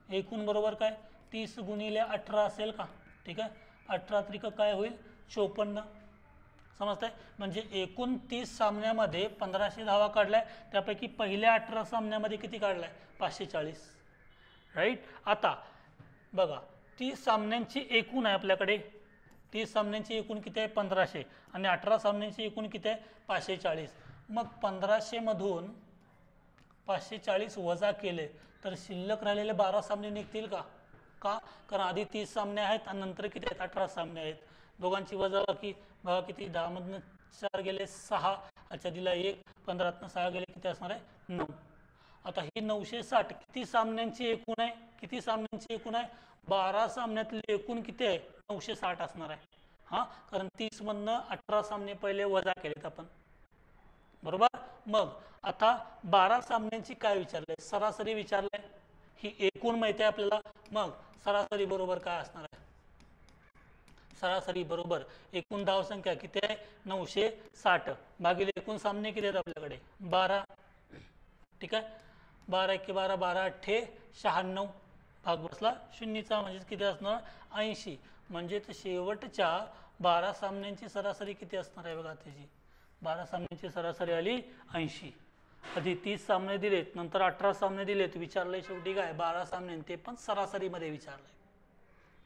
एकूण बरोबर काय 30 गुणिले 18 असेल का. ठीक आहे 18 त्रिक काय होईल 54 समजतंय. म्हणजे एकूण 30 सामन्यामध्ये 1500 धावा काढलाय त्यापैकी पहिल्या 18 सामन्यामध्ये किती काढलाय 540 राईट. आता बघा 30 सामन्यांची एकूण आहे आपल्याकडे 30 सामन्यांची एकूण किती आहे 1500 आणि 18 सामन्यांची एकूण किती आहे 540. मग 1500 मधून 540 वजा केले तर शिल्लक राहिलेले 12 सामने निघतील का कारण आधी 30 सामने आहेत आणि नंतर किती आहेत 18 सामने आहेत. दोघांची वजाबाकी बघा किती 10 मधनं 4 गेले 6 अच्छा दिला 1 15तनं 6 गेले किती असणार आहे 9. आता ही 960 किती सामन्यांची एकूण आहे 12 सामन्यातले एकूण किती आहे 960 असणार आहे. हां कारण 30 मधनं 18 सामने पहिले वजा केलेत आपण बरोबर. मग आता 12 सामन्यांची काय विचारलंय सरासरी विचारलंय ही एकूण माहिती आहे आपल्याला. मग सरासरी बरोबर काय असणार आहे सरासरी बरोबर एकूण धावसंख्या किती आहे 960 भागिले एकूण सामने किती आहेत आपल्याकडे 12. ठीक आहे 12 1 12 12 8 96 भाग बसला शून्यचा म्हणजे किती असणार 80. म्हणजे शेवटच्या 12 सामन्यांची सरासरी किती असणार आहे बघा त्याची 12 सामन्यांची सरासरी आली 80. आधी 30 सामने दिलेत नंतर 18 सामने दिलेत विचारलंय शेवटी काय 12 सामने ते पण सरासरीमध्ये विचारलंय.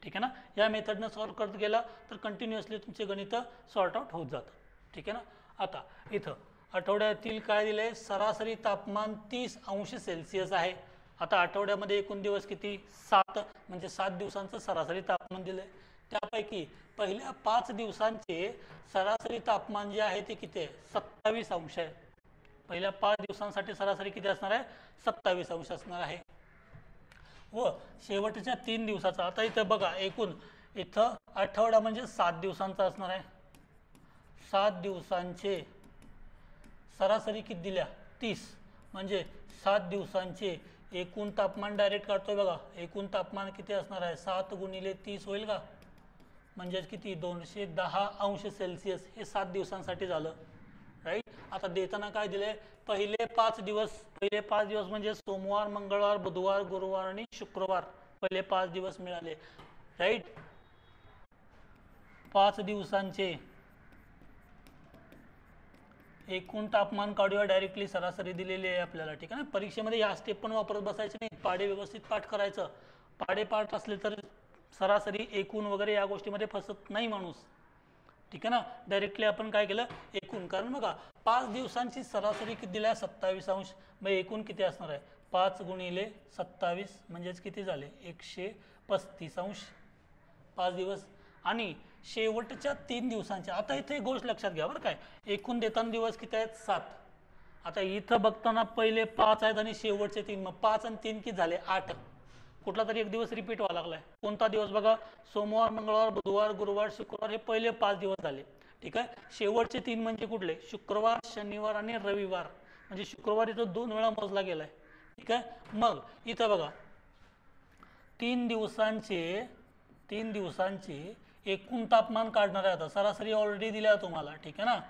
ठीक आहे ना. या मेथडनं सॉल्व्ह करत गेला तर कंटिन्युअसली तुमचे गणित सॉर्ट आउट होत जातं. ठीक आहे ना. आता इथं आठवड्यातील काय दिलंय सरासरी तापमान 30 अंश सेल्सिअस आहे. आता आठवड्यामध्ये एकूण दिवस किती 7 म्हणजे 7 दिवसांचं सरासरी तापमान दिलंय. त्यापैकी पहिल्या 5 दिवसांचे सरासरी तापमान जे आहे ते किती आहे 27 अंश आहे. पहिल्या 5 दिवसांसाठी सरासरी किती असणार आहे 27 अंश असणार आहे. व शेवटच्या 3 दिवसाचा आता इथं बघा एकूण इथं आठवडा म्हणजे 7 दिवसांचा असणार आहे. 7 दिवसांचे सरासरी किती दिल्या 30 म्हणजे 7 दिवसांचे एकूण तापमान डायरेक्ट काढतोय बघा एकूण तापमान किती असणार आहे 7 गुणिले 30 होईल का म्हणजेच किती 210 अंश सेल्सिअस हे 7 दिवसांसाठी झालं राईट. आता देताना काय दिलंय पहिले 5 दिवस म्हणजे सोमवार मंगळवार बुधवार गुरुवार आणि शुक्रवार पहिले 5 दिवस मिळाले राईट. 5 दिवसांचे एकूण तापमान काढूया डायरेक्टली सरासरी दिलेली आहे आपल्याला. ठीक आहे ना. परीक्षेमध्ये या स्टेप पण वापरत बसायचे नाही पाढे व्यवस्थित पाठ करायचं. पाढे पाठ असले तर सरासरी एकूण वगैरे या गोष्टीमध्ये फसत नाही माणूस. ठीक आहे ना. डायरेक्टली आपण काय केलं एकूण कारण बघा 5 दिवसांची सरासरी किती दिल्या 27 अंश मग एकूण किती असणार आहे 5 गुणिले 27 म्हणजेच किती झाले 135 अंश 5 दिवस. आणि शेवटच्या 3 दिवसांचे आता इथे एक गोष्ट लक्षात घ्या बरं काय एकूण देताना दिवस किती आहेत 7. आता इथं बघताना पहिले 5 आहेत आणि शेवटचे 3 मग 5 आणि 3 किती झाले 8. कुठला तरी एक दिवस रिपीट व्हायला लागलाय कोणता दिवस बघा सोमवार मंगळवार बुधवार गुरुवार शुक्रवार हे पहिले 5 दिवस झाले. ठीक आहे. शेवटचे 3 म्हणजे कुठले शुक्रवार शनिवार आणि रविवार म्हणजे शुक्रवार इथं 2 वेळा मोजला गेलाय. ठीक आहे. मग इथं बघा 3 दिवसांचे एकूण तापमान काढणार आहे. आता सरासरी ऑलरेडी दिल्या तुम्हाला. ठीक आहे ना.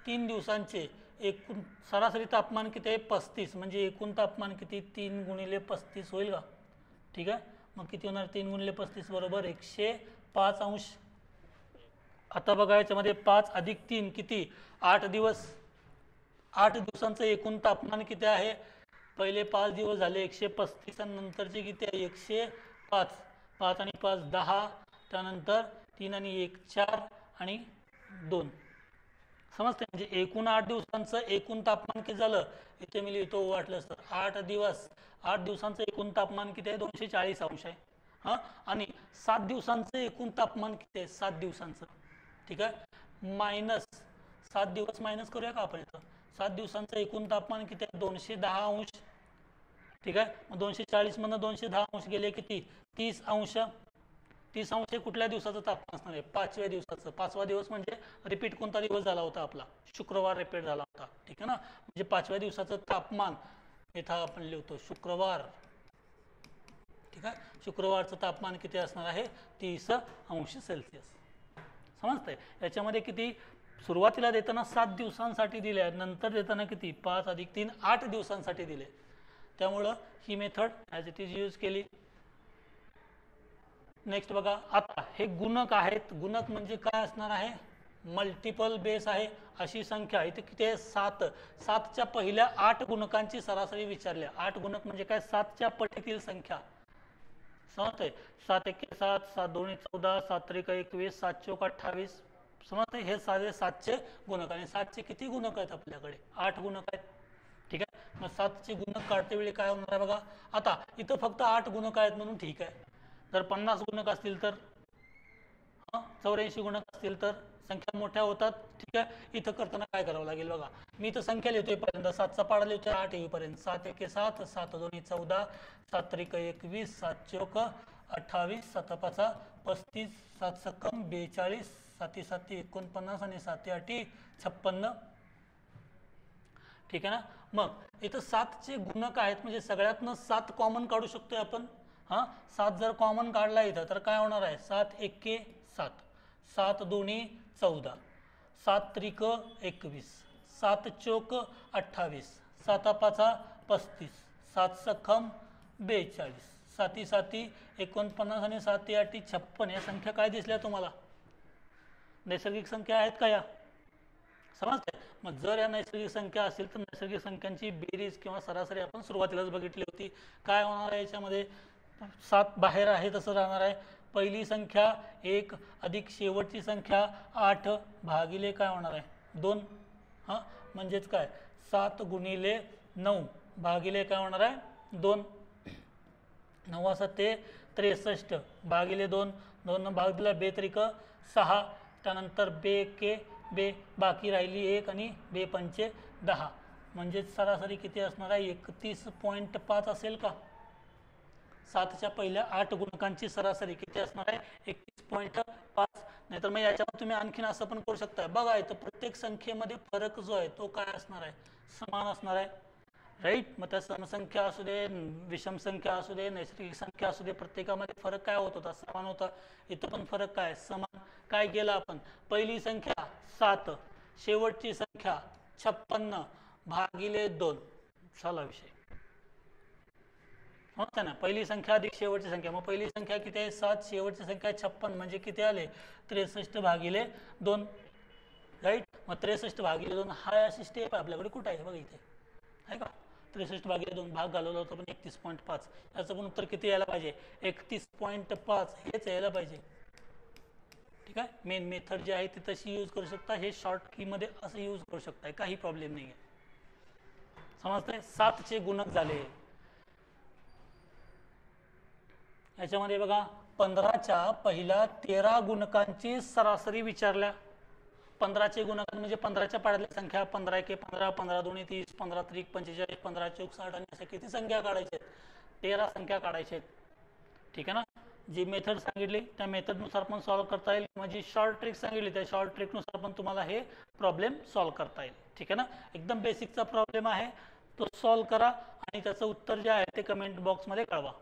3 दिवसांचे एकूण सरासरी तापमान किती आहे 35 म्हणजे एकूण तापमान किती 3 गुणिले 35 होईल का. ठीक आहे. मग किती होणार 3 गुणिले 35 बरोबर 105 अंश. आता बघा याच्यामध्ये 5 अधिक 3 किती 8 दिवस. 8 दिवसांचं एकूण तापमान किती आहे पहिले 5 दिवस झाले 135 आणि नंतरचे किती आहे 105. 5 आणि 5 10 त्यानंतर 3 आणि 1 4 आणि 2 समजते. म्हणजे एकूण 8 दिवसांचं एकूण तापमान किती झालं, इथे मी लिहितो वाटलंच तर 8 दिवसांचं एकूण तापमान किती आहे, 240 अंश आहे. हां, आणि 7 दिवसांचं एकूण तापमान किती आहे, 7 दिवसांचं, ठीक आहे, मायनस 7 दिवस मायनस करूया का आपण इथं. 7 दिवसांचं एकूण तापमान किती आहे, 210 अंश, ठीक आहे. मग 240 मधनं 210 अंश गेले किती, 30 अंश. 30 अंश हे कुठल्या दिवसाचं तापमान असणार आहे, 5व्या दिवसाचं. 5वा दिवस म्हणजे रिपीट कोणता दिवस झाला होता आपला, शुक्रवार रिपीट झाला होता, ठीक आहे ना. म्हणजे 5व्या दिवसाचं तापमान इथं आपण लिहितो शुक्रवार, ठीक आहे. शुक्रवारचं तापमान किती असणार आहे, 30 अंश सेल्सिअस. समजतंय. याच्यामध्ये किती सुरुवातीला देताना 7 दिवसांसाठी दिले, नंतर देताना किती 5 + 3 8 दिवसांसाठी दिले. त्यामुळं ही method as it is use केली. नेक्स्ट बघा, आता हे गुणक आहेत. गुणक म्हणजे काय असणार आहे, मल्टिपल बेस आहे अशी संख्या. इथे किती आहे, 7. 7च्या पहिल्या 8 गुणकांची सरासरी विचारल्या. 8 गुणक म्हणजे काय, 7च्या पटीतील संख्या. समजतंय. 7 × 1 = 7, 7 × 2 = 14, 7 × 3 = 21, 7 × 4 = 28. समजतंय. हे साधे 7चे गुणक. आणि 7चे किती गुणक आहेत आपल्याकडे, 8 गुणक आहेत, ठीक आहे. मग 7चे गुणक काढते वेळी काय होणार आहे बघा. आता इथं फक्त 8 गुणक आहेत म्हणून ठीक आहे. जर 50 गुणक असतील तर, 84 गुणक असतील तर संख्या मोठ्या होतात, ठीक आहे. इथं करताना काय करावं लागेल बघा. मी इथं संख्या लिहितोय पहिल्यांदा, 7चा पाडा लिहितोय 8 येईपर्यंत. 7 × 1 = 7, 7 × 2 = 14, 7 × 3 = 21, 7 × 4 = 28, 7 × 5 = 35, 7 × 6 = 42, 7 × 7 = 49 आणि 7 × 8 = 56, ठीक आहे ना. मग इथं 7चे गुणक आहेत म्हणजे सगळ्यातनं 7 कॉमन काढू शकतोय आपण. 7 जर कॉमन काढला इथं तर काय होणार आहे, 7 × 1 = 7, 7 × 2 = 14, 7 × 3 = 21, 7 × 4 = 28, 7 × 5 = 35, 7 × 6 = 42, 7 × 7 = 49 आणि 7 × 8 = 56. या संख्या काय दिसल्या तुम्हाला, नैसर्गिक संख्या आहेत का या, समजते. मग जर या नैसर्गिक संख्या असतील तर नैसर्गिक संख्यांची बेरीज किंवा सरासरी आपण सुरुवातीलाच बघितली होती. काय होणार आहे याच्यामध्ये, 7 बाहेर आहे तसं राहणार आहे. पहिली संख्या 1 अधिक शेवटची संख्या 8 भागिले काय होणार आहे 2. म्हणजेच काय 7 × 9 भागिले काय होणार आहे 2. 9 × 7 = 63 भागिले 2. 2 भाग दिला 2 × 3 = 6. त्यानंतर 2 × 2 बाकी राहिली 1 आणि 2 × 5 = 10. म्हणजेच सरासरी किती असणार आहे, 31.5 असेल का. 7च्या पहिल्या 8 गुणकांची सरासरी किती असणार आहे, 31.5. नाहीतर मग याच्यावर तुम्ही आणखीन असं पण करू शकता. बघा इथं प्रत्येक संख्येमध्ये फरक जो आहे तो काय असणार आहे, समान असणार आहे, राईट. मग त्या समसंख्या असू दे, विषम संख्या असू दे, नैसर्गिक संख्या असू दे, प्रत्येकामध्ये फरक काय होत होता, समान होता. इथं पण फरक काय, समान. काय केलं आपण, पहिली संख्या 7, शेवटची संख्या 56 भागिले 2 झाला विषय. समजतं ना, पहिली संख्या अधिक शेवटची संख्या. मग पहिली संख्या किती आहे 7, शेवटची संख्या 56 म्हणजे किती आले 63 भागिले 2, राईट. मग 63 भागिले 2 हा अशी स्टेप आहे आपल्याकडे, कुठं आहे बघा इथे आहे का. 63 भागिले 2 भाग घालवला होता पण 31.5. याचं पण उत्तर किती यायला पाहिजे, 31.5 हेच यायला पाहिजे, ठीक आहे. मेन मेथड जी आहे ती तशी यूज करू शकता, हे शॉर्ट कीमध्ये असं यूज करू शकताय, काही प्रॉब्लेम नाही आहे. समजतंय. 7चे गुणक झाले. याच्यामध्ये बघा 15च्या पहिल्या 13 गुणकांची सरासरी विचारल्या. 15चे गुणक म्हणजे 15च्या पाड्यातल्या संख्या, 15 × 1 = 15, 15 × 2 = 30, 15 × 3 = 45, 15 × 4 = 60 आणि अशा किती संख्या काढायच्या आहेत, 13 संख्या काढायच्या आहेत, ठीक आहे ना. जी मेथड सांगितली त्या मेथडनुसार पण सॉल्व्ह करता येईल, किंवा जी शॉर्ट ट्रिक सांगितली त्या शॉर्ट ट्रिकनुसार पण तुम्हाला हे प्रॉब्लेम सॉल्व्ह करता येईल, ठीक आहे ना. एकदम बेसिकचा प्रॉब्लेम आहे तो सॉल्व्ह करा आणि त्याचं उत्तर जे आहे ते कमेंट बॉक्समध्ये कळवा.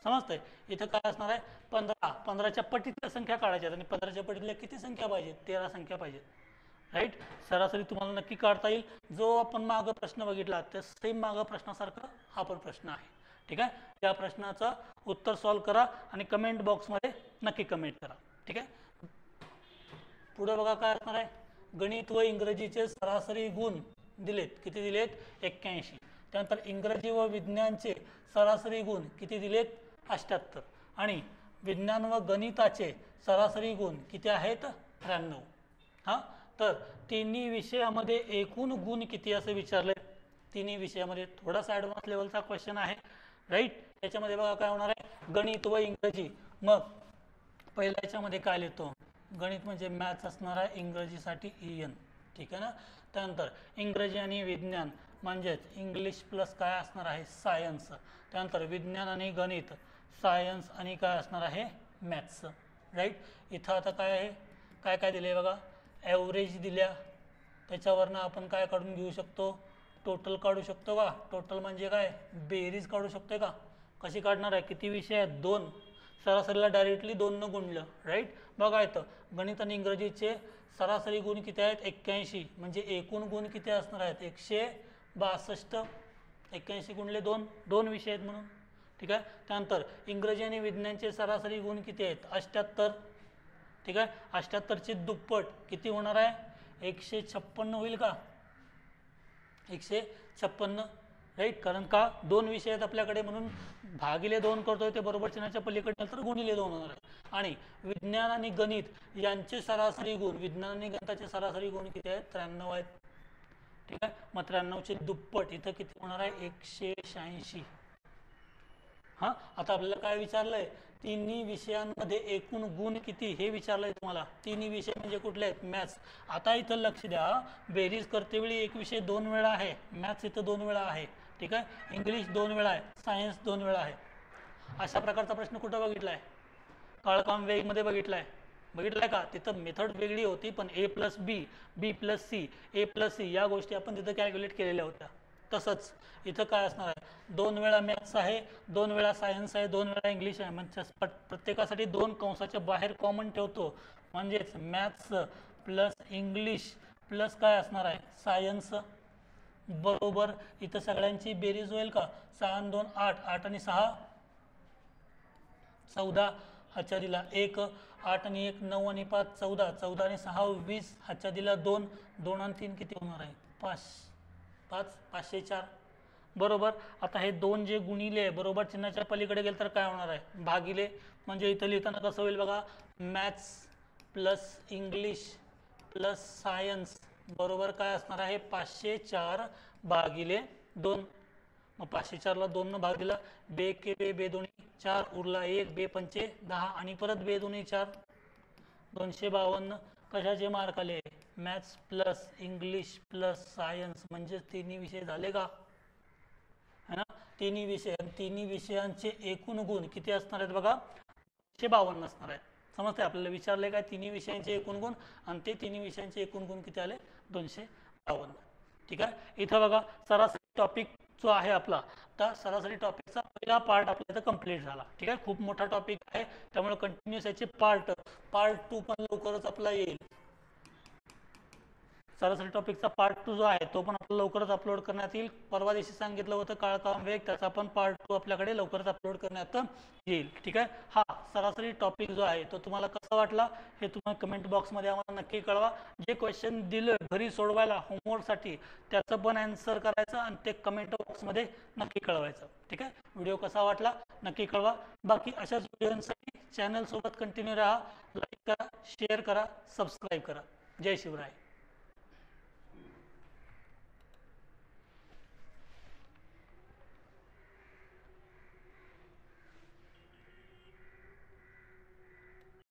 समजतंय. इथं काय असणार आहे 15च्या पटीतल्या संख्या काढायच्या आणि 15च्या पटीतल्या किती संख्या पाहिजेत, 13 संख्या पाहिजेत, राईट. सरासरी तुम्हाला नक्की काढता येईल. जो आपण मागं प्रश्न बघितला त्या सेम मागं प्रश्नासारखा हा पण प्रश्न आहे, ठीक आहे. त्या प्रश्नाचं उत्तर सॉल्व्ह करा आणि कमेंट बॉक्समध्ये नक्की कमेंट करा, ठीक आहे. पुढे बघा काय असणार आहे, गणित व इंग्रजीचे सरासरी गुण दिलेत, किती दिलेत 81. त्यानंतर इंग्रजी व विज्ञानचे सरासरी गुण किती दिलेत 78 आणि विज्ञान व गणिताचे सरासरी गुण किती आहेत 93. तर तिन्ही विषयामध्ये एकूण गुण किती असं विचारलंय. तिन्ही विषयामध्ये थोडासा ॲडव्हान्स लेवलचा क्वेश्चन आहे, राईट. याच्यामध्ये बघा काय होणार आहे, गणित व इंग्रजी. मग पहिल्या याच्यामध्ये काय लिहितो, गणित म्हणजे मॅथ्स असणार आहे, इंग्रजीसाठी EN, ठीक आहे ना. त्यानंतर इंग्रजी आणि विज्ञान म्हणजेच इंग्लिश प्लस काय असणार आहे, सायन्स. त्यानंतर विज्ञान आणि गणित, सायन्स आणि काय असणार आहे, मॅथ्स, राईट. इथं आता काय आहे, काय काय दिले बघा, ॲव्हरेज दिल्या, त्याच्यावरनं आपण काय काढून घेऊ शकतो, टोटल काढू शकतो का. टोटल म्हणजे काय, बेरीज काढू शकतोय का. कशी काढणार आहे, किती विषय आहेत, 2. सरासरीला डायरेक्टली 2 न गुणलं, राईट. बघा इथं गणित आणि इंग्रजीचे सरासरी गुण किती आहेत, 81. म्हणजे एकूण गुण किती असणार आहेत, 162. 81 गुणले 2, 2 विषय आहेत म्हणून, ठीक आहे. त्यानंतर इंग्रजी आणि विज्ञानचे सरासरी गुण किती आहेत, 78, ठीक आहे. 78चे दुप्पट किती होणार आहे, 156 होईल का, 156, राईट. कारण का 2 विषय आहेत आपल्याकडे म्हणून भागिले 2 करतोय, ते बरोबर चिन्हाच्या पलीकडे तर गुणिले 2 होणार आहे. आणि विज्ञान आणि गणित यांचे सरासरी गुण, विज्ञान आणि गणिताचे सरासरी गुण किती आहेत, 93 आहेत, ठीक आहे. मग 93चे दुप्पट इथं किती होणार आहे, 186. हां, आता आपल्याला काय विचारलंय, तिन्ही विषयांमध्ये एकूण गुण किती हे विचारलंय तुम्हाला. तिन्ही विषय म्हणजे कुठले आहेत, मॅथ्स. आता इथं लक्ष द्या, बेरीज करतेवेळी एक विषय 2 वेळा आहे, मॅथ्स इथं 2 वेळा आहे, ठीक आहे. इंग्लिश 2 वेळा आहे, सायन्स 2 वेळा आहे. अशा प्रकारचा प्रश्न कुठं बघितलाय, काळकाम वेगमध्ये बघितलाय का. तिथं मेथड वेगळी होती, पण A+B, B+C, A+C या गोष्टी आपण तिथं कॅल्क्युलेट केलेल्या होत्या. तसंच इथं काय असणार आहे, 2 वेळा मॅथ्स आहे, 2 वेळा सायन्स आहे, 2 वेळा इंग्लिश आहे. म्हणजे प्रत्येकासाठी 2 कंसाच्या बाहेर कॉमन ठेवतो, म्हणजेच मॅथ्स प्लस इंग्लिश प्लस काय असणार आहे, सायन्स, बरोबर. इथं सगळ्यांची बेरीज होईल का, 6 आणि 2 8, 8 आणि 6 14, हातच्या दिला 1, 8 आणि 1 9 आणि 5 14, 14 आणि 6 20, हातच्या दिला 2, 2 आणि 3 किती होणार आहे, 5, 504, बरोबर. आता हे 2 जे गुणिले बरोबर चिन्हाच्या पलीकडे गेलं तर काय होणार आहे, भागिले. म्हणजे इथं लिहिताना कसं होईल बघा, maths plus English plus science बरोबर काय असणार आहे, 504 भागिले 2. मग 504ला 2 भाग दिला, बे के बे, बे दोन्ही 4 उरला 1, बे पंचे 10 आणि परत बे दोन्ही 4, 252. कशाचे मार्क आले, maths plus English plus science, म्हणजे तिन्ही विषय झाले का, है ना. तिन्ही विषय, तिन्ही विषयांचे एकूण गुण किती असणार आहेत बघा, 152 असणार आहेत. समजते आपल्याला विचारले काय, तिन्ही विषयांचे एकूण गुण, आणि ते तिन्ही विषयांचे एकूण गुण किती आले, 252, ठीक आहे. इथं बघा सरासरी टॉपिक जो आहे आपला, तर सरासरी टॉपिकचा पहिला पार्ट आपल्या इथं कंप्लीट झाला, ठीक आहे. खूप मोठा टॉपिक आहे, त्यामुळे कंटिन्युअस याचे पार्ट 2 पण लवकरच आपला येईल. सरासरी टॉपिकचा पार्ट 2 जो आहे तो पण आपल्याला लवकरच अपलोड करण्यात येईल. परवा दिवशी सांगितलं होतं काळकाम वेग, त्याचा पण पार्ट 2 आपल्याकडे लवकरच अपलोड करण्यात येईल, ठीक आहे. हा सरासरी टॉपिक जो आहे तो तुम्हाला कसा वाटला हे तुम्हाला कमेंट बॉक्समध्ये आम्हाला नक्की कळवा. जे क्वेश्चन दिलं घरी सोडवायला होमवर्कसाठी त्याचं पण आन्सर करायचं आणि ते कमेंट बॉक्समध्ये नक्की कळवायचं, ठीक आहे. व्हिडिओ कसा वाटला नक्की कळवा. बाकी अशाच व्हिडिओसाठी चॅनल सोबत कंटिन्यू राहा, लाईक करा, शेअर करा, सबस्क्राईब करा. जय शिवराय.